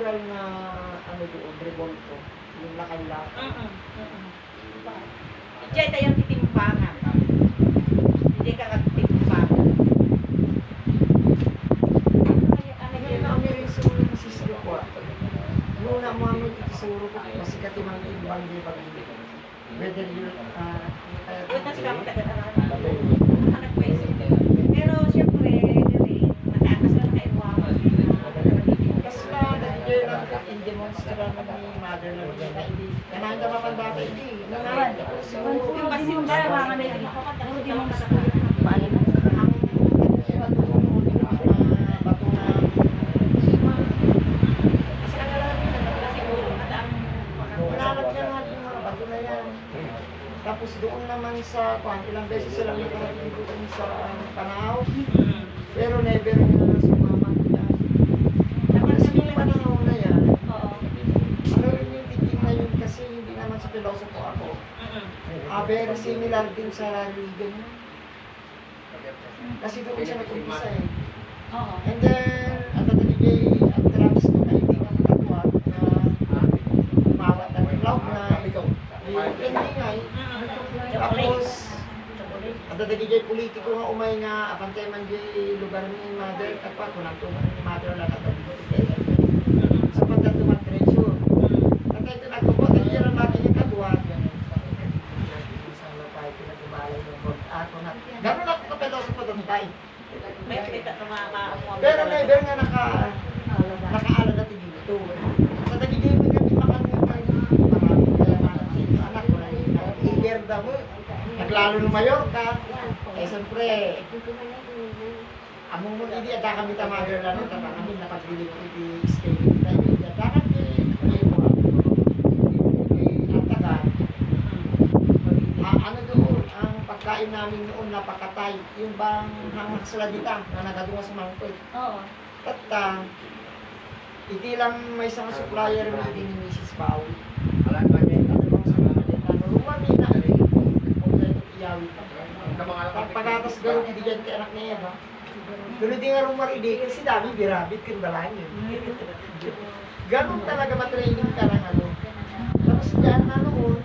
natural na ano doon, revolto. Yung lakay-lakay. Diyan tayong titimbangan. Hindi ka katimbangan. Ngayon na may rin sa sisyo ko. Muna mo ang itisuro ko, masikat yung mga timbang di ba? Whether you're, Yun na sila magkakaroon. Anak ko yun. Pero siyempre, nakaatas na nakaiwaman. kasi lang, nagigay lang in demonstra na ni mother na hindi. Kanahan ka matanda ka, hindi. Nanahan ka. So, Yung basin na, mga naging ako ka, pero di mo paalam na. Ang bato na kasi ang alam nila, siguro, madaang Nananap niya lahat yung mga bago na yan. Tapos doon naman sa ilang beses sila nakarating doon sa Panao. Pero never na sumama niya. Kasi yung panahon na yan, ano rin yung thinking na yun kasi hindi naman sa philosopher ako. Very similar din sa religion niya. Kasi doon siya nag-umpisa eh. And then, at the day, at traps na kaibigan ng katwag na umawat ng cloud na ikaw. Hindi nga eh. Tapos, at the day, politiko nga umay nga, apantay man di lugar ni mother, kapag kunang tuman ni mother lang at the day. Sa pagkatuman treasure. At ito nagkukot, ang hirang natin yung katwag. Sa lapay, pinag-umalay ng bord. Ako na. Gano'n ako kapeloso po doon tayo. Pero never nga nakaala na dito. Sa nagiging mo nga di makamit tayo. Maraming kaya natin sa anak ko na i-eager daw mo. Naglalo ng Mallorca. Eh siyempre, among mo hindi at kami tamager lang ito. Kami napagbili ko i-scale tayo. At kami ano doon, ang pagkain namin noon napakatay. Yung bang hangak sa ladita na nagadunga sa mangkot. At hindi lang may isang supplier meeting ni Mrs. Pao. Alam ba niya? Ano bang sa ladita? Rumami na iyawi pa. Pagkatas gano'n, hindi dyan kay anak niya ba? Pero di nga rumari kasi dami birabit kindalan yun. Ganun talaga matraining ka ng ano. Tapos dyan na noon,